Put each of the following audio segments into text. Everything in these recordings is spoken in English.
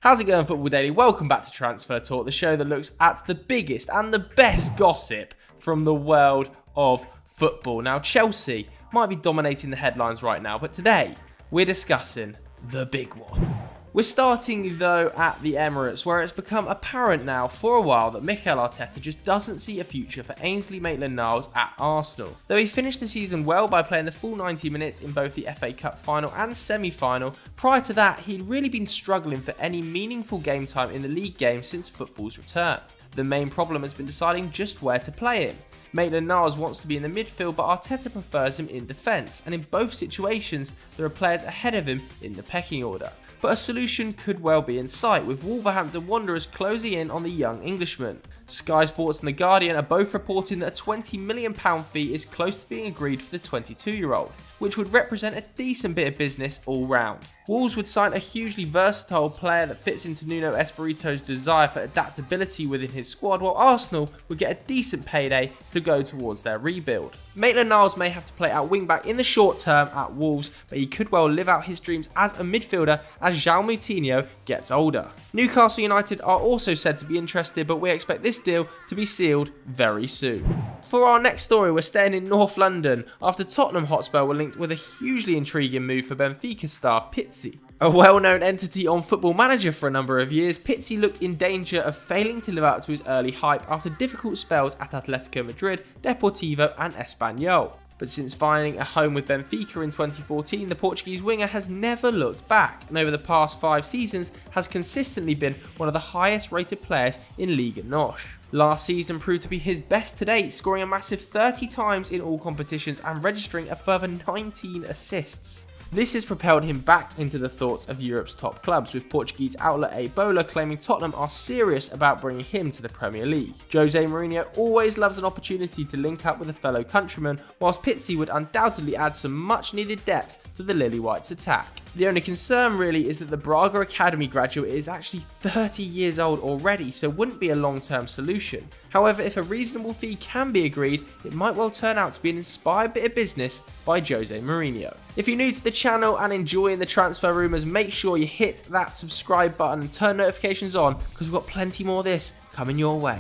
How's it going, Football Daily? Welcome back to Transfer Talk, the show that looks at the biggest and the best gossip from the world of football. Now, Chelsea might be dominating the headlines right now, but today we're discussing the big one. We're starting, though, at the Emirates, where it's become apparent now for a while that Mikel Arteta just doesn't see a future for Ainsley Maitland-Niles at Arsenal. Though he finished the season well by playing the full 90 minutes in both the FA Cup final and semi-final, prior to that he'd really been struggling for any meaningful game time in the league game since football's return. The main problem has been deciding just where to play him. Maitland-Niles wants to be in the midfield, but Arteta prefers him in defence, and in both situations there are players ahead of him in the pecking order. But a solution could well be in sight, with Wolverhampton Wanderers closing in on the young Englishman. Sky Sports and The Guardian are both reporting that a £20 million fee is close to being agreed for the 22-year-old, which would represent a decent bit of business all round. Wolves would sign a hugely versatile player that fits into Nuno Espirito's desire for adaptability within his squad, while Arsenal would get a decent payday to go towards their rebuild. Maitland-Niles may have to play out wing-back in the short term at Wolves, but he could well live out his dreams as a midfielder as João Moutinho gets older. Newcastle United are also said to be interested, but we expect this deal to be sealed very soon. For our next story, we're staying in North London after Tottenham Hotspur were linked with a hugely intriguing move for Benfica star Pizzi. A well-known entity on Football Manager for a number of years, Pizzi looked in danger of failing to live up to his early hype after difficult spells at Atletico Madrid, Deportivo and Espanyol. But since finding a home with Benfica in 2014, the Portuguese winger has never looked back, and over the past 5 seasons has consistently been one of the highest rated players in Liga NOS. Last season proved to be his best to date, scoring a massive 30 times in all competitions and registering a further 19 assists. This has propelled him back into the thoughts of Europe's top clubs, with Portuguese outlet A Bola claiming Tottenham are serious about bringing him to the Premier League. Jose Mourinho always loves an opportunity to link up with a fellow countryman, whilst Pizzi would undoubtedly add some much needed depth to the Lily Whites attack. The only concern really is that the Braga Academy graduate is actually 30 years old already, so wouldn't be a long-term solution. However, if a reasonable fee can be agreed, it might well turn out to be an inspired bit of business by Jose Mourinho. If you're new to the channel and enjoying the transfer rumours, make sure you hit that subscribe button and turn notifications on, because we've got plenty more of this coming your way.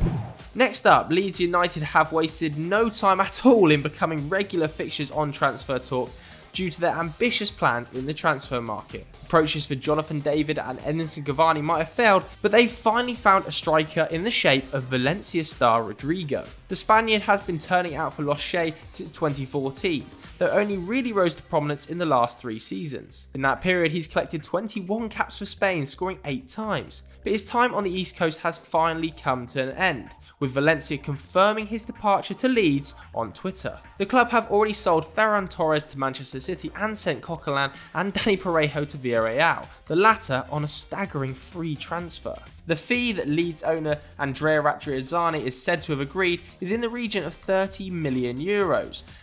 Next up, Leeds United have wasted no time at all in becoming regular fixtures on Transfer Talk due to their ambitious plans in the transfer market. Approaches for Jonathan David and Edinson Cavani might have failed, but they've finally found a striker in the shape of Valencia star Rodrigo. The Spaniard has been turning out for Los Che since 2014, though only really rose to prominence in the last 3 seasons. In that period, he's collected 21 caps for Spain, scoring 8 times. But his time on the East Coast has finally come to an end, with Valencia confirming his departure to Leeds on Twitter. The club have already sold Ferran Torres to Manchester City and sent Coquelin and Danny Parejo to Villarreal, the latter on a staggering free transfer. The fee that Leeds owner Andrea Radrizzani is said to have agreed is in the region of €30 million,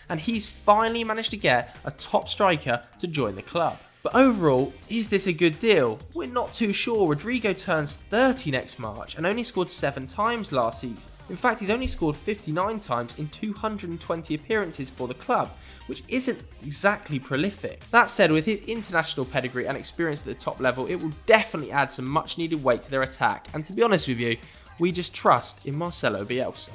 and he's finally managed to get a top striker to join the club. But overall, is this a good deal? We're not too sure. Rodrigo turns 30 next March and only scored 7 times last season. In fact, he's only scored 59 times in 220 appearances for the club, which isn't exactly prolific. That said, with his international pedigree and experience at the top level, it will definitely add some much needed weight to their attack, and to be honest with you, we just trust in Marcelo Bielsa.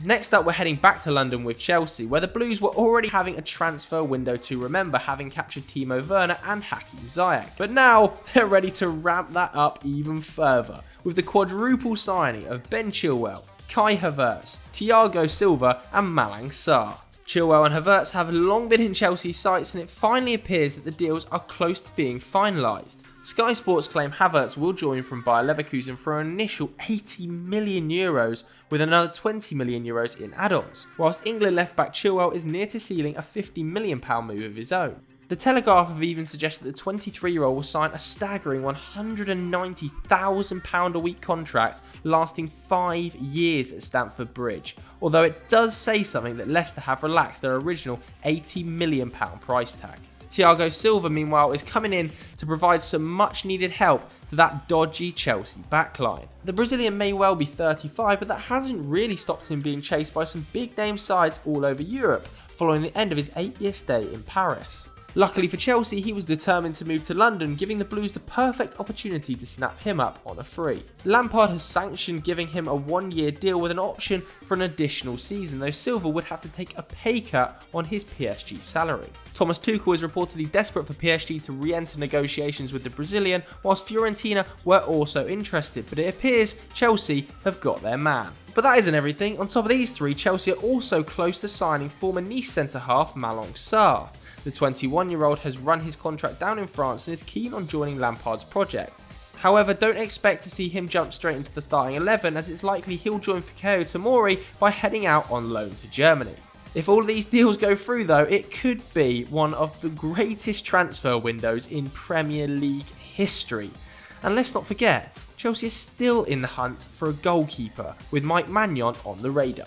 Next up, we're heading back to London with Chelsea, where the Blues were already having a transfer window to remember, having captured Timo Werner and Hakim Ziyech. But now, they're ready to ramp that up even further, with the quadruple signing of Ben Chilwell, Kai Havertz, Thiago Silva and Malang Sarr. Chilwell and Havertz have long been in Chelsea's sights, and it finally appears that the deals are close to being finalised. Sky Sports claim Havertz will join from Bayer Leverkusen for an initial €80 million, with another €20 million in add-ons, whilst England left-back Chilwell is near to sealing a £50 million move of his own. The Telegraph have even suggested that the 23-year-old will sign a staggering £190,000 a week contract lasting 5 years at Stamford Bridge, although it does say something that Leicester have relaxed their original £80 million price tag. Thiago Silva, meanwhile, is coming in to provide some much needed help to that dodgy Chelsea backline. The Brazilian may well be 35, but that hasn't really stopped him being chased by some big name sides all over Europe following the end of his 8-year stay in Paris. Luckily for Chelsea, he was determined to move to London, giving the Blues the perfect opportunity to snap him up on a free. Lampard has sanctioned giving him a 1-year deal with an option for an additional season, though Silva would have to take a pay cut on his PSG salary. Thomas Tuchel is reportedly desperate for PSG to re-enter negotiations with the Brazilian, whilst Fiorentina were also interested, but it appears Chelsea have got their man. But that isn't everything. On top of these three, Chelsea are also close to signing former Nice centre-half Malang Sarr. The 21-year-old has run his contract down in France and is keen on joining Lampard's project. However, don't expect to see him jump straight into the starting 11, as it's likely he'll join Fikayo Tomori by heading out on loan to Germany. If all of these deals go through though, it could be one of the greatest transfer windows in Premier League history. And let's not forget, Chelsea is still in the hunt for a goalkeeper, with Mike Maignan on the radar.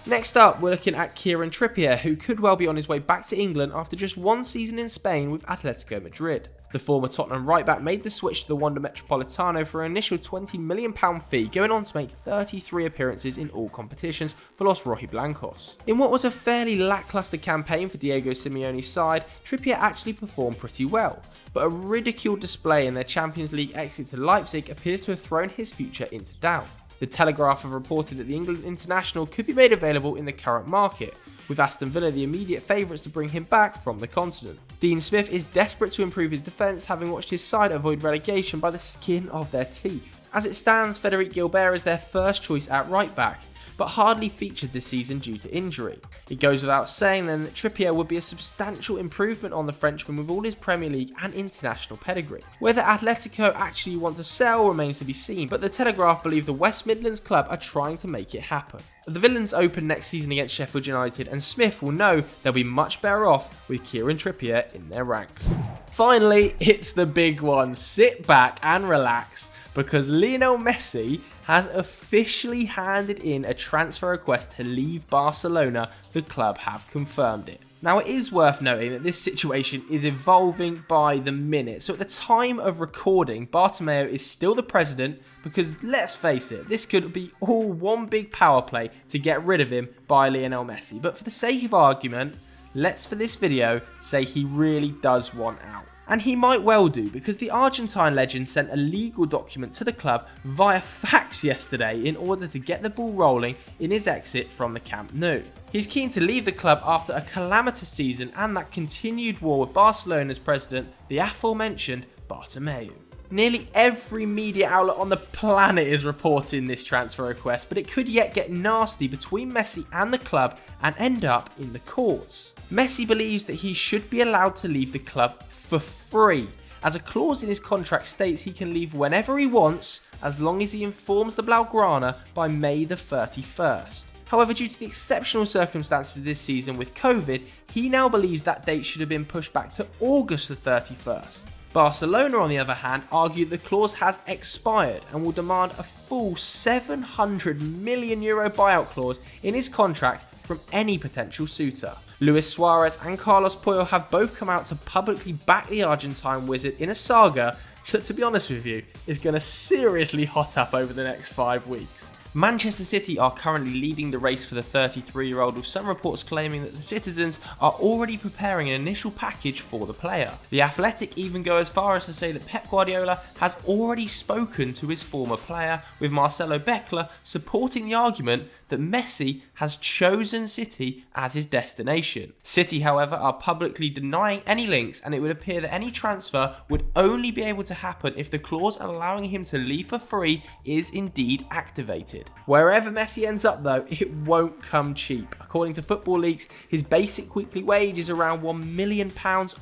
Next up, we're looking at Kieran Trippier, who could well be on his way back to England after just one season in Spain with Atletico Madrid. The former Tottenham right-back made the switch to the Wanda Metropolitano for an initial £20 million fee, going on to make 33 appearances in all competitions for Los Rojiblancos. In what was a fairly lacklustre campaign for Diego Simeone's side, Trippier actually performed pretty well, but a ridiculed display in their Champions League exit to Leipzig appears to have thrown his future into doubt. The Telegraph have reported that the England international could be made available in the current market, with Aston Villa the immediate favourites to bring him back from the continent. Dean Smith is desperate to improve his defence, having watched his side avoid relegation by the skin of their teeth. As it stands, Frederic Gilbert is their first choice at right back, but hardly featured this season due to injury. It goes without saying then that Trippier would be a substantial improvement on the Frenchman with all his Premier League and international pedigree. Whether Atletico actually want to sell remains to be seen, but the Telegraph believe the West Midlands club are trying to make it happen. The Villains open next season against Sheffield United, and Smith will know they'll be much better off with Kieran Trippier in their ranks. Finally, it's the big one. Sit back and relax, because Lionel Messi has officially handed in a transfer request to leave Barcelona. The club have confirmed it. Now, it is worth noting that this situation is evolving by the minute. So at the time of recording, Bartomeu is still the president, because let's face it, this could be all one big power play to get rid of him by Lionel Messi. But for the sake of argument, let's for this video say he really does want out. And he might well do, because the Argentine legend sent a legal document to the club via fax yesterday in order to get the ball rolling in his exit from the Camp Nou. He's keen to leave the club after a calamitous season and that continued war with Barcelona's president, the aforementioned Bartomeu. Nearly every media outlet on the planet is reporting this transfer request, but it could yet get nasty between Messi and the club and end up in the courts. Messi believes that he should be allowed to leave the club for free, as a clause in his contract states he can leave whenever he wants, as long as he informs the Blaugrana by May the 31st. However, due to the exceptional circumstances this season with COVID, he now believes that date should have been pushed back to August the 31st. Barcelona, on the other hand, argue the clause has expired and will demand a full €700 million buyout clause in his contract from any potential suitor. Luis Suarez and Carlos Puyol have both come out to publicly back the Argentine wizard in a saga that, to be honest with you, is going to seriously hot up over the next 5 weeks. Manchester City are currently leading the race for the 33-year-old, with some reports claiming that the citizens are already preparing an initial package for the player. The Athletic even go as far as to say that Pep Guardiola has already spoken to his former player, with Marcelo Beckler supporting the argument that Messi has chosen City as his destination. City, however, are publicly denying any links, and it would appear that any transfer would only be able to happen if the clause allowing him to leave for free is indeed activated. Wherever Messi ends up though, it won't come cheap. According to Football Leaks, his basic weekly wage is around £1 million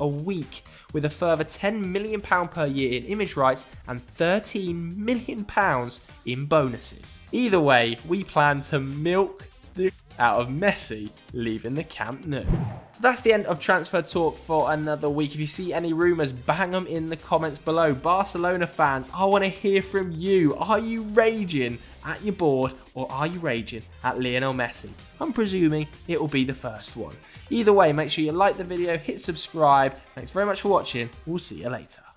a week, with a further £10 million per year in image rights and £13 million in bonuses. Either way, we plan to milk the out of Messi leaving the Camp Nou. So that's the end of transfer talk for another week. If you see any rumours, bang them in the comments below. Barcelona fans, I want to hear from you. Are you raging at your board, or are you raging at Lionel Messi? I'm presuming it will be the first one. Either way, make sure you like the video, hit subscribe. Thanks very much for watching. We'll see you later.